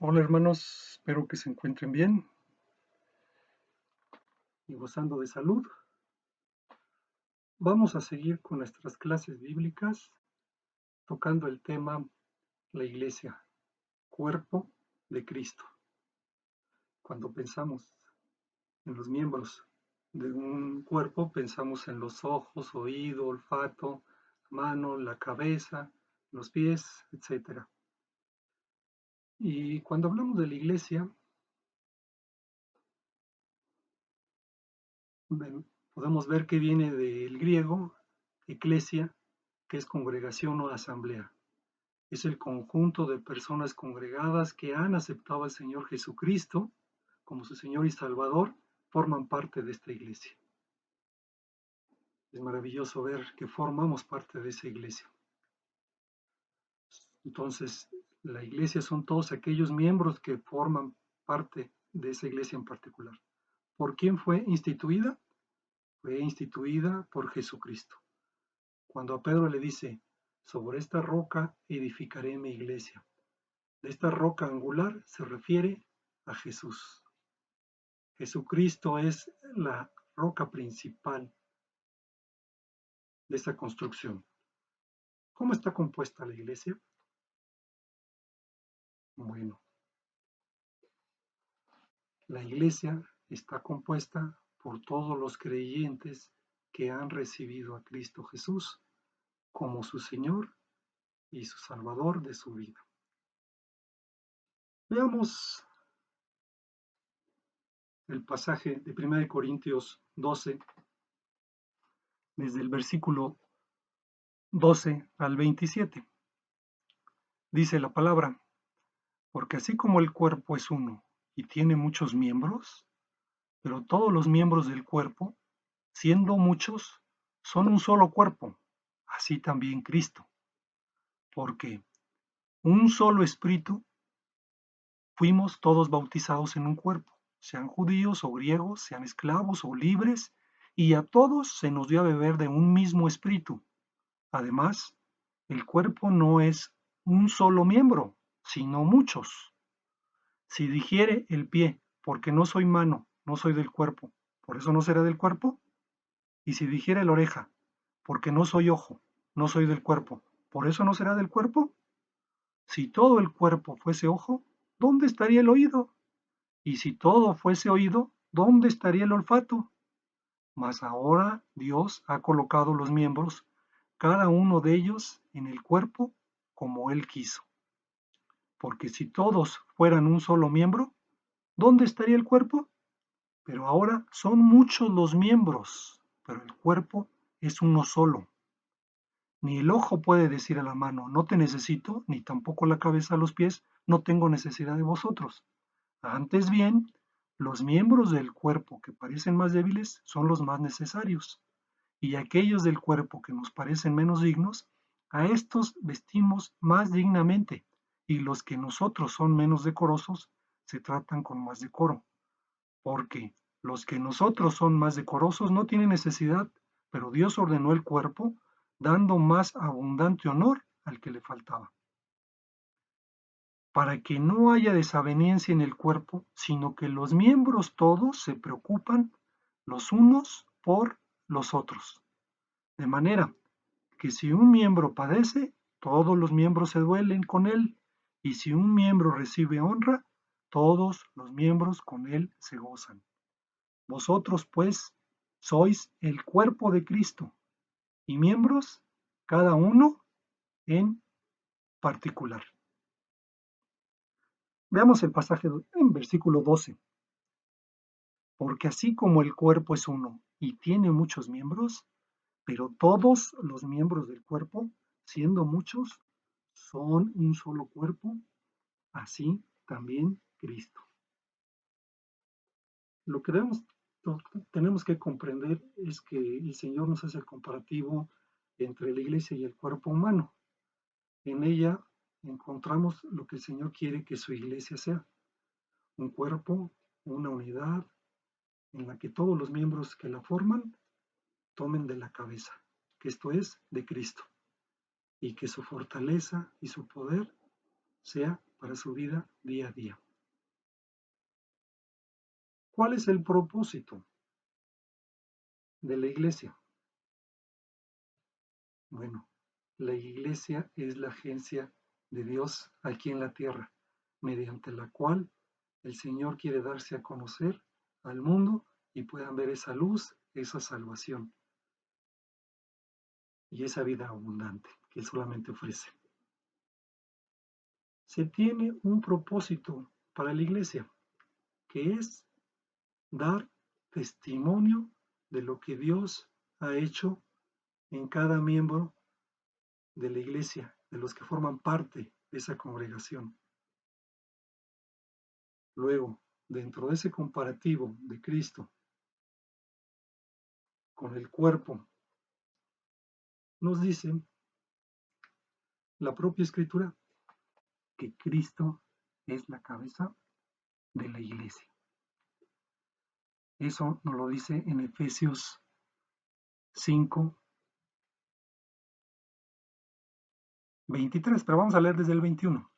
Hola hermanos, espero que se encuentren bien y gozando de salud. Vamos a seguir con nuestras clases bíblicas tocando el tema la iglesia, cuerpo de Cristo. Cuando pensamos en los miembros de un cuerpo, pensamos en los ojos, oído, olfato, la mano, la cabeza, los pies, etc. Y cuando hablamos de la iglesia, podemos ver que viene del griego, eclesia, que es congregación o asamblea. Es el conjunto de personas congregadas que han aceptado al Señor Jesucristo como su Señor y Salvador, forman parte de esta iglesia. Es maravilloso ver que formamos parte de esa iglesia. Entonces, la iglesia son todos aquellos miembros que forman parte de esa iglesia en particular. ¿Por quién fue instituida? Fue instituida por Jesucristo. Cuando a Pedro le dice, sobre esta roca edificaré mi iglesia. De esta roca angular se refiere a Jesús. Jesucristo es la roca principal de esta construcción. ¿Cómo está compuesta la iglesia? Bueno, la iglesia está compuesta por todos los creyentes que han recibido a Cristo Jesús como su Señor y su Salvador de su vida. Veamos el pasaje de 1 Corintios 12, desde el versículo 12 al 27. Dice la palabra, porque así como el cuerpo es uno y tiene muchos miembros, pero todos los miembros del cuerpo, siendo muchos, son un solo cuerpo, así también Cristo. Porque un solo espíritu fuimos todos bautizados en un cuerpo, sean judíos o griegos, sean esclavos o libres, y a todos se nos dio a beber de un mismo espíritu. Además, el cuerpo no es un solo miembro, sino muchos. Si dijere el pie, porque no soy mano, no soy del cuerpo, por eso no será del cuerpo. Y si dijere la oreja, porque no soy ojo, no soy del cuerpo, por eso no será del cuerpo. Si todo el cuerpo fuese ojo, ¿dónde estaría el oído? Y si todo fuese oído, ¿dónde estaría el olfato? Mas ahora Dios ha colocado los miembros, cada uno de ellos, en el cuerpo como Él quiso. Porque si todos fueran un solo miembro, ¿dónde estaría el cuerpo? Pero ahora son muchos los miembros, pero el cuerpo es uno solo. Ni el ojo puede decir a la mano, no te necesito, ni tampoco la cabeza a los pies, no tengo necesidad de vosotros. Antes bien, los miembros del cuerpo que parecen más débiles son los más necesarios, y aquellos del cuerpo que nos parecen menos dignos, a estos vestimos más dignamente, y los que nosotros son menos decorosos, se tratan con más decoro. Porque los que nosotros son más decorosos no tienen necesidad, pero Dios ordenó el cuerpo, dando más abundante honor al que le faltaba. Para que no haya desaveniencia en el cuerpo, sino que los miembros todos se preocupan los unos por los otros. De manera que si un miembro padece, todos los miembros se duelen con él, y si un miembro recibe honra, todos los miembros con él se gozan. Vosotros, pues, sois el cuerpo de Cristo, y miembros, cada uno en particular. Veamos el pasaje en versículo 12. Porque así como el cuerpo es uno y tiene muchos miembros, pero todos los miembros del cuerpo, siendo muchos, son un solo cuerpo, así también Cristo. Lo que tenemos que comprender es que el Señor nos hace el comparativo entre la iglesia y el cuerpo humano. En ella encontramos lo que el Señor quiere que su iglesia sea, un cuerpo, una unidad en la que todos los miembros que la forman tomen de la cabeza, que esto es de Cristo, y que su fortaleza y su poder sea para su vida día a día. ¿Cuál es el propósito de la iglesia? Bueno, la iglesia es la agencia de Dios aquí en la tierra, mediante la cual el Señor quiere darse a conocer al mundo y puedan ver esa luz, esa salvación y esa vida abundante que Él solamente ofrece. Se tiene un propósito para la iglesia, que es dar testimonio de lo que Dios ha hecho en cada miembro de la iglesia, de los que forman parte de esa congregación. Luego, dentro de ese comparativo de Cristo con el cuerpo, nos dice la propia Escritura que Cristo es la cabeza de la iglesia. Eso nos lo dice en Efesios 5, 23, pero vamos a leer desde el 21.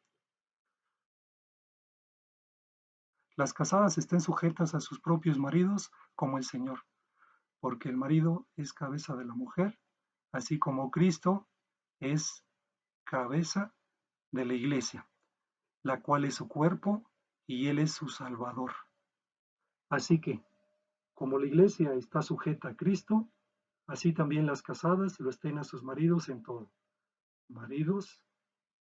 Las casadas estén sujetas a sus propios maridos como el Señor, porque el marido es cabeza de la mujer, así como Cristo es cabeza de la iglesia, la cual es su cuerpo y Él es su Salvador. Así que, como la iglesia está sujeta a Cristo, así también las casadas lo estén a sus maridos en todo. Maridos,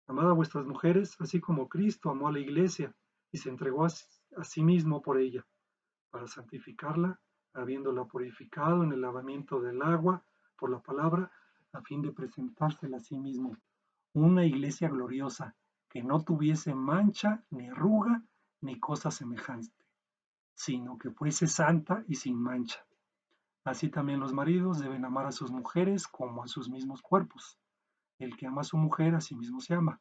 amad a vuestras mujeres, así como Cristo amó a la iglesia y se entregó a sí mismo por ella, para santificarla, habiéndola purificado en el lavamiento del agua por la palabra, a fin de presentársela a sí mismo, una iglesia gloriosa, que no tuviese mancha, ni arruga, ni cosa semejante, sino que fuese santa y sin mancha. Así también los maridos deben amar a sus mujeres como a sus mismos cuerpos. El que ama a su mujer a sí mismo se ama,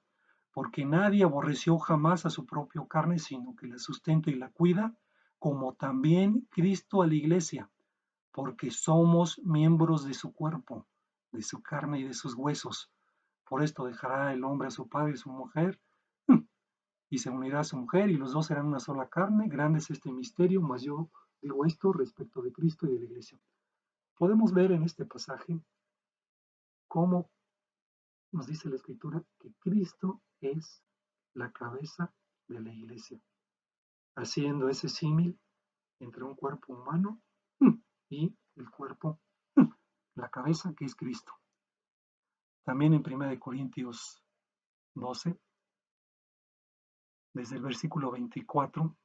porque nadie aborreció jamás a su propia carne, sino que la sustenta y la cuida, como también Cristo a la iglesia, porque somos miembros de su cuerpo, de su carne y de sus huesos. Por esto dejará el hombre a su padre y su mujer, y se unirá a su mujer, y los dos serán una sola carne. Grande es este misterio, mas yo digo esto respecto de Cristo y de la iglesia. Podemos ver en este pasaje cómo nos dice la Escritura que Cristo es la cabeza de la iglesia, haciendo ese símil entre un cuerpo humano y el cuerpo, la cabeza que es Cristo. También en 1 Corintios 12, desde el versículo 24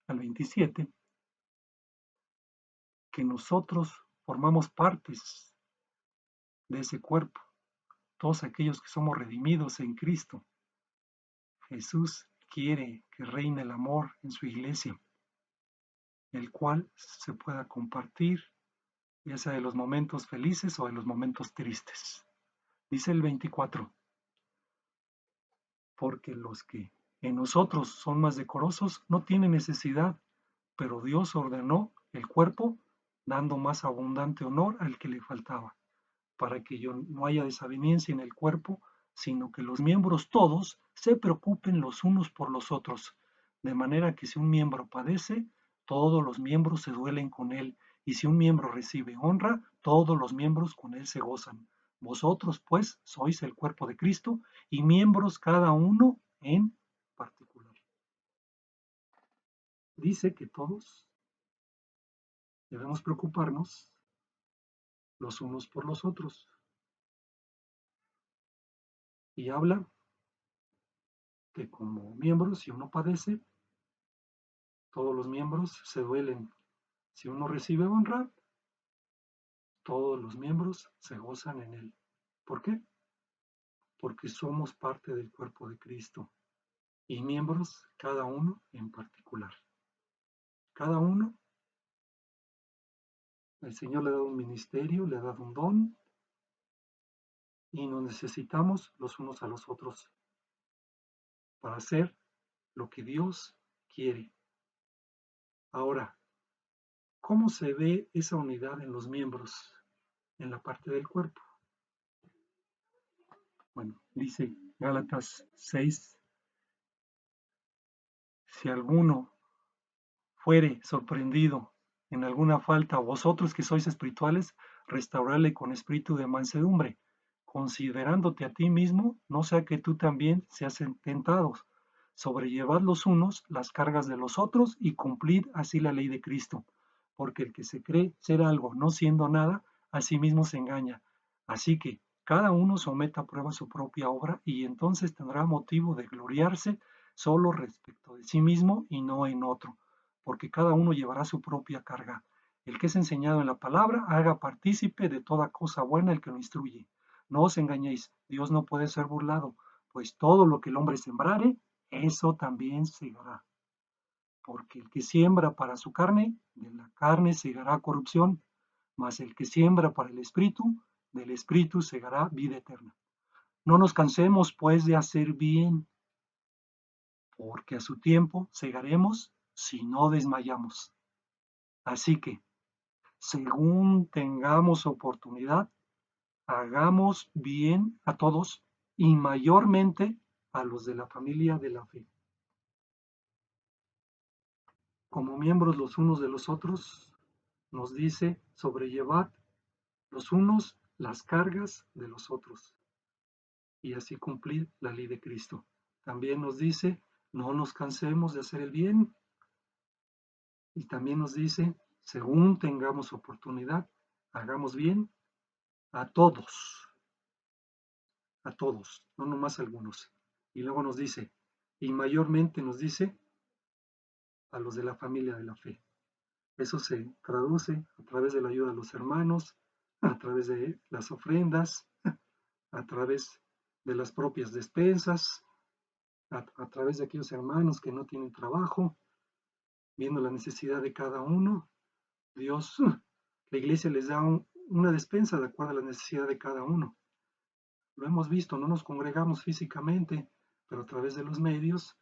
al 27, que nosotros formamos partes de ese cuerpo, todos aquellos que somos redimidos en Cristo. Jesús quiere que reine el amor en su iglesia, el cual se pueda compartir, ya sea de los momentos felices o de los momentos tristes. Dice el 24, porque los que en nosotros son más decorosos no tienen necesidad, pero Dios ordenó el cuerpo dando más abundante honor al que le faltaba, para que no haya desaveniencia en el cuerpo, sino que los miembros todos se preocupen los unos por los otros, de manera que si un miembro padece, todos los miembros se duelen con él, y si un miembro recibe honra, todos los miembros con él se gozan. Vosotros, pues, sois el cuerpo de Cristo y miembros cada uno en particular. Dice que todos debemos preocuparnos los unos por los otros. Y habla que como miembros, si uno padece, todos los miembros se duelen. Si uno recibe honra, todos los miembros se gozan en él. ¿Por qué? Porque somos parte del cuerpo de Cristo y miembros cada uno en particular. Cada uno, el Señor le ha dado un ministerio, le ha dado un don y nos necesitamos los unos a los otros para hacer lo que Dios quiere. Ahora, ¿cómo se ve esa unidad en los miembros, en la parte del cuerpo? Bueno, dice Gálatas 6, Si alguno fuere sorprendido en alguna falta, vosotros que sois espirituales, restaurarle con espíritu de mansedumbre, considerándote a ti mismo, no sea que tú también seas tentados. Sobrellevad los unos las cargas de los otros y cumplid así la ley de Cristo, porque el que se cree ser algo no siendo nada, a sí mismo se engaña. Así que cada uno someta a prueba su propia obra y entonces tendrá motivo de gloriarse solo respecto de sí mismo y no en otro, porque cada uno llevará su propia carga. El que es enseñado en la palabra, haga partícipe de toda cosa buena el que lo instruye. No os engañéis, Dios no puede ser burlado, pues todo lo que el hombre sembrare, eso también segará. Porque el que siembra para su carne, de la carne segará corrupción, mas el que siembra para el espíritu, del espíritu segará vida eterna. No nos cansemos, pues, de hacer bien, porque a su tiempo segaremos si no desmayamos. Así que, según tengamos oportunidad, hagamos bien a todos y mayormente a los de la familia de la fe. Como miembros los unos de los otros, nos dice sobrellevad los unos las cargas de los otros y así cumplir la ley de Cristo. También nos dice no nos cansemos de hacer el bien y también nos dice según tengamos oportunidad, hagamos bien a todos, no nomás a algunos. Y luego nos dice, y mayormente nos dice a los de la familia de la fe. Eso se traduce a través de la ayuda de los hermanos, a través de las ofrendas, a través de las propias despensas, a través de aquellos hermanos que no tienen trabajo, viendo la necesidad de cada uno. Dios, la iglesia les da una despensa de acuerdo a la necesidad de cada uno. Lo hemos visto, no nos congregamos físicamente, pero a través de los medios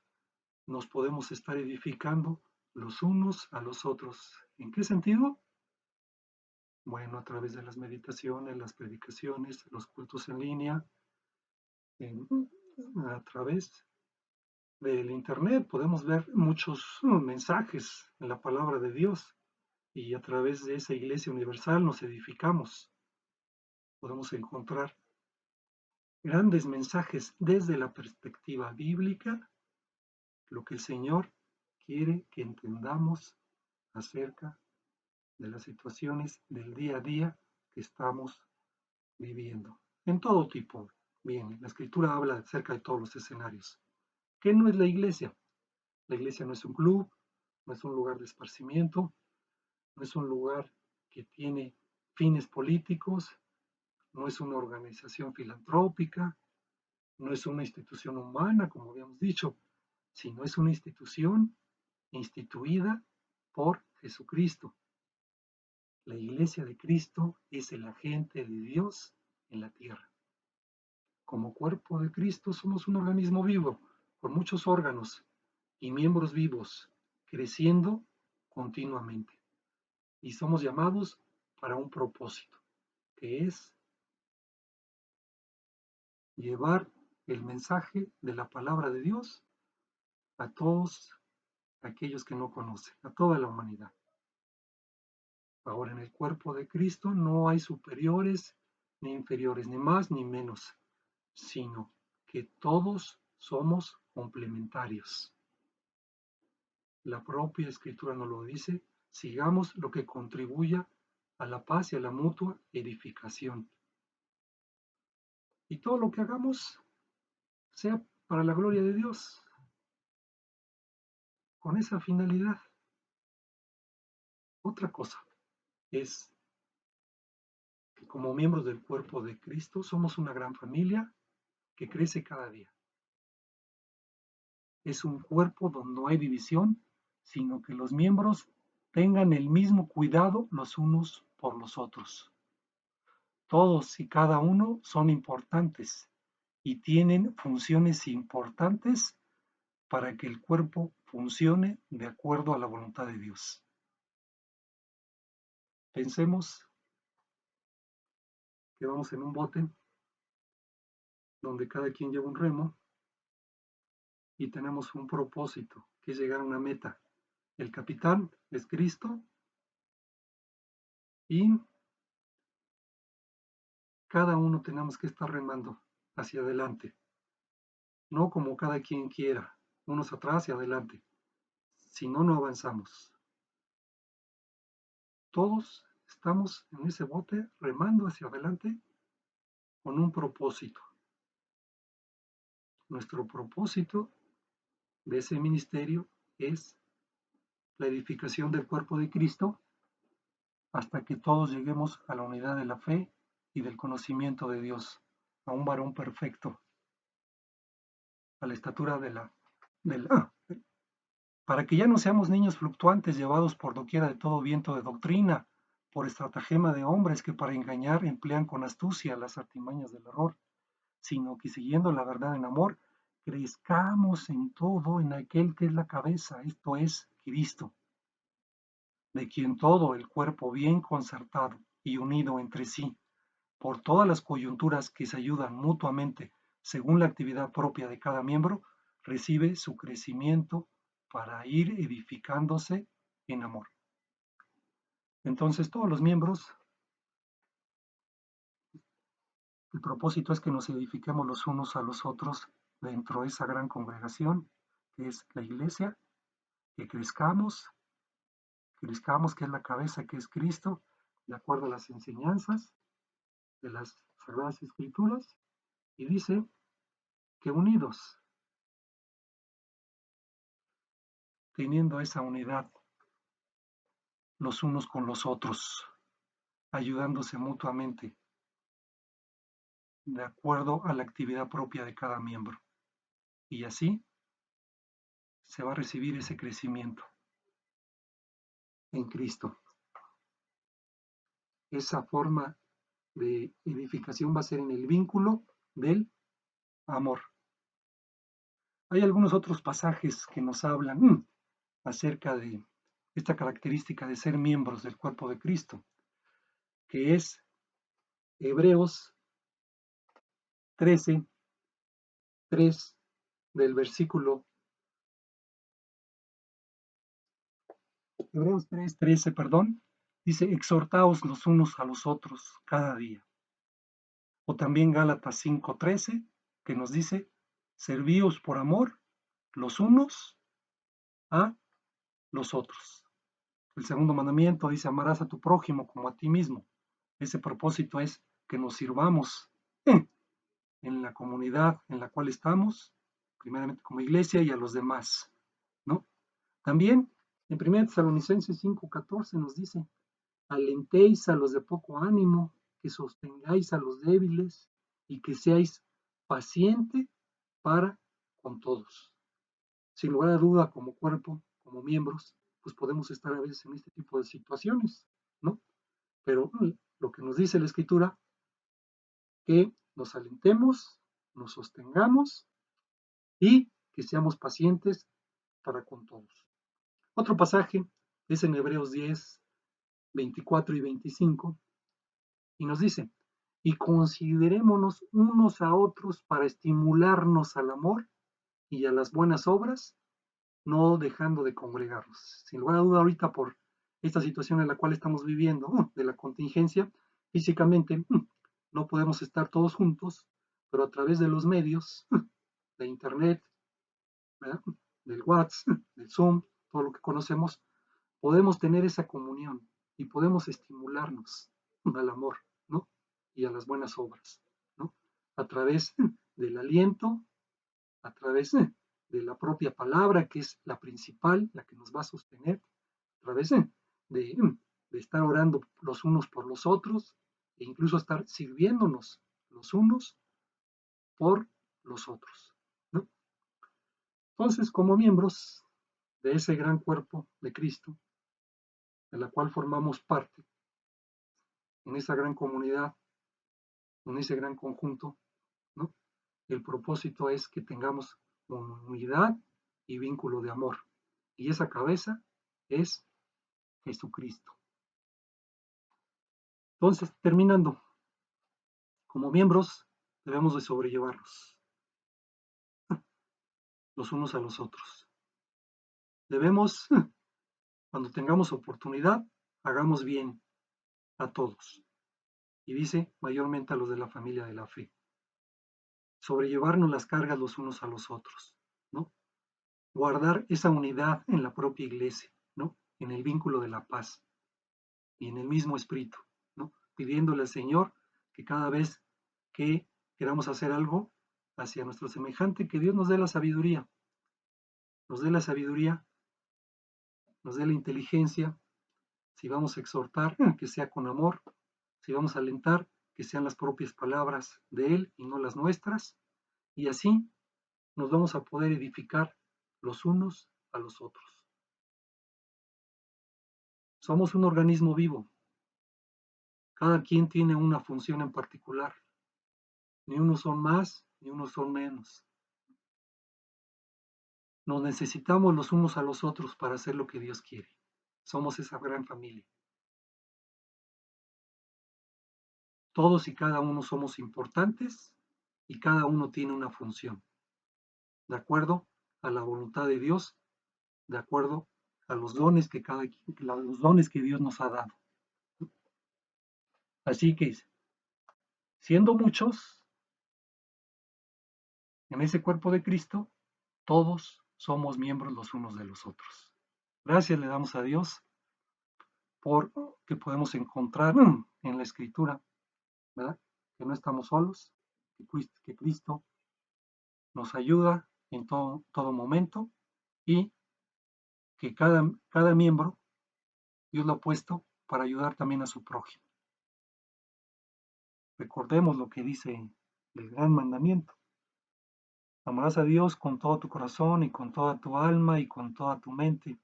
nos podemos estar edificando los unos a los otros. ¿En qué sentido? Bueno, a través de las meditaciones, las predicaciones, los cultos en línea, a través del Internet podemos ver muchos mensajes en la palabra de Dios y a través de esa iglesia universal nos edificamos. Podemos encontrar grandes mensajes desde la perspectiva bíblica, lo que el Señor quiere que entendamos acerca de las situaciones del día a día que estamos viviendo, en todo tipo. Bien, la escritura habla acerca de todos los escenarios. ¿Qué no es la iglesia? La iglesia no es un club, no es un lugar de esparcimiento, no es un lugar que tiene fines políticos, no es una organización filantrópica, no es una institución humana, como habíamos dicho, sino es una institución instituida por Jesucristo. La iglesia de Cristo es el agente de Dios en la tierra. Como cuerpo de Cristo somos un organismo vivo, con muchos órganos y miembros vivos, creciendo continuamente. Y somos llamados para un propósito, que es llevar el mensaje de la palabra de Dios a todos aquellos que no conocen, a toda la humanidad. Ahora, en el cuerpo de Cristo no hay superiores ni inferiores, ni más ni menos, sino que todos somos complementarios. La propia escritura nos lo dice, sigamos lo que contribuya a la paz y a la mutua edificación. Y todo lo que hagamos sea para la gloria de Dios, con esa finalidad. Otra cosa es que como miembros del cuerpo de Cristo somos una gran familia que crece cada día. Es un cuerpo donde no hay división, sino que los miembros tengan el mismo cuidado los unos por los otros. Todos y cada uno son importantes y tienen funciones importantes para que el cuerpo funcione de acuerdo a la voluntad de Dios. Pensemos que vamos en un bote donde cada quien lleva un remo y tenemos un propósito, que es llegar a una meta. El capitán es Cristo y cada uno tenemos que estar remando hacia adelante, no como cada quien quiera, unos atrás y adelante. Si no, no avanzamos. Todos estamos en ese bote remando hacia adelante con un propósito. Nuestro propósito de ese ministerio es la edificación del cuerpo de Cristo hasta que todos lleguemos a la unidad de la fe y del conocimiento de Dios, a un varón perfecto, a la estatura para que ya no seamos niños fluctuantes llevados por doquiera de todo viento de doctrina, por estratagema de hombres que para engañar emplean con astucia las artimañas del error, sino que siguiendo la verdad en amor, crezcamos en todo en aquel que es la cabeza, esto es Cristo, de quien todo el cuerpo bien concertado y unido entre sí, por todas las coyunturas que se ayudan mutuamente según la actividad propia de cada miembro, recibe su crecimiento para ir edificándose en amor. Entonces todos los miembros, el propósito es que nos edifiquemos los unos a los otros dentro de esa gran congregación que es la iglesia, que crezcamos, que es la cabeza, que es Cristo, de acuerdo a las enseñanzas de las Sagradas Escrituras, y dice que unidos, teniendo esa unidad los unos con los otros, ayudándose mutuamente, de acuerdo a la actividad propia de cada miembro. Y así se va a recibir ese crecimiento en Cristo. Esa forma de edificación va a ser en el vínculo del amor. Hay algunos otros pasajes que nos hablan acerca de esta característica de ser miembros del cuerpo de Cristo, que es Hebreos 13, 3 del versículo Hebreos 3:13, perdón, dice, exhortaos los unos a los otros cada día. O también Gálatas 5:13, que nos dice, servíos por amor los unos a los otros. El segundo mandamiento dice, amarás a tu prójimo como a ti mismo. Ese propósito es que nos sirvamos en la comunidad en la cual estamos, primeramente como iglesia y a los demás, ¿no? También en 1 Tesalonicenses 5:14 nos dice, alentéis a los de poco ánimo, que sostengáis a los débiles y que seáis paciente para con todos. Sin lugar a duda, como cuerpo, como miembros, pues podemos estar a veces en este tipo de situaciones, ¿no? Pero lo que nos dice la Escritura, que nos alentemos, nos sostengamos y que seamos pacientes para con todos. Otro pasaje es en Hebreos 10, 24 y 25, y nos dice, y considerémonos unos a otros para estimularnos al amor y a las buenas obras, no dejando de congregarnos. Sin lugar a duda, ahorita por esta situación en la cual estamos viviendo, de la contingencia, físicamente no podemos estar todos juntos, pero a través de los medios, de Internet, ¿verdad? Del WhatsApp, del Zoom, todo lo que conocemos, podemos tener esa comunión y podemos estimularnos al amor, ¿no? Y a las buenas obras, ¿no? A través del aliento, a través de la propia palabra, que es la principal, la que nos va a sostener, a través de estar orando los unos por los otros e incluso estar sirviéndonos los unos por los otros, ¿no? Entonces, como miembros de ese gran cuerpo de Cristo, de la cual formamos parte, en esa gran comunidad, en ese gran conjunto, ¿no? El propósito es que tengamos unidad y vínculo de amor. Y esa cabeza es Jesucristo. Entonces, terminando, como miembros debemos de sobrellevarnos los unos a los otros. Debemos, cuando tengamos oportunidad, hagamos bien a todos. Y dice mayormente a los de la familia de la fe. Sobrellevarnos las cargas los unos a los otros, ¿no? Guardar esa unidad en la propia iglesia, ¿no? En el vínculo de la paz y en el mismo espíritu, ¿no? Pidiéndole al Señor que cada vez que queramos hacer algo hacia nuestro semejante, que Dios nos dé la sabiduría, nos dé la sabiduría, nos dé la inteligencia, si vamos a exhortar, que sea con amor, si vamos a alentar, que sean las propias palabras de Él y no las nuestras, y así nos vamos a poder edificar los unos a los otros. Somos un organismo vivo, cada quien tiene una función en particular, ni unos son más, ni unos son menos. Nos necesitamos los unos a los otros para hacer lo que Dios quiere. Somos esa gran familia. Todos y cada uno somos importantes y cada uno tiene una función, de acuerdo a la voluntad de Dios, de acuerdo a los dones que los dones que Dios nos ha dado. Así que, siendo muchos en ese cuerpo de Cristo, todos somos miembros los unos de los otros. Gracias le damos a Dios por que podemos encontrar en la Escritura, ¿verdad? Que no estamos solos, que Cristo nos ayuda en todo momento y que cada miembro Dios lo ha puesto para ayudar también a su prójimo. Recordemos lo que dice el gran mandamiento. Amarás a Dios con todo tu corazón y con toda tu alma y con toda tu mente.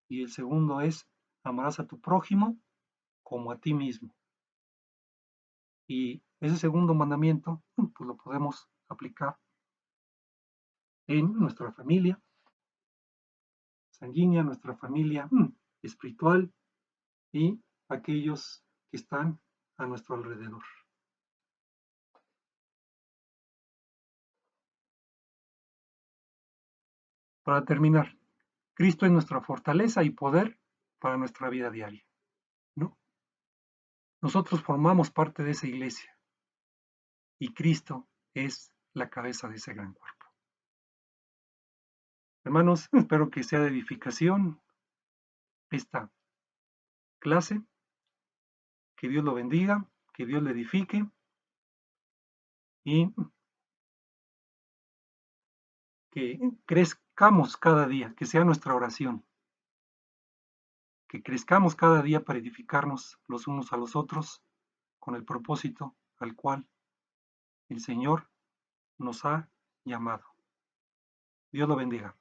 Y el segundo es, amarás a tu prójimo como a ti mismo. Y ese segundo mandamiento, pues lo podemos aplicar en nuestra familia sanguínea, nuestra familia espiritual y aquellos que están a nuestro alrededor. Para terminar, Cristo es nuestra fortaleza y poder para nuestra vida diaria, ¿no? Nosotros formamos parte de esa iglesia y Cristo es la cabeza de ese gran cuerpo. Hermanos, espero que sea de edificación esta clase, que Dios lo bendiga, que Dios le edifique y que crezcamos cada día, que sea nuestra oración, que crezcamos cada día para edificarnos los unos a los otros con el propósito al cual el Señor nos ha llamado. Dios lo bendiga.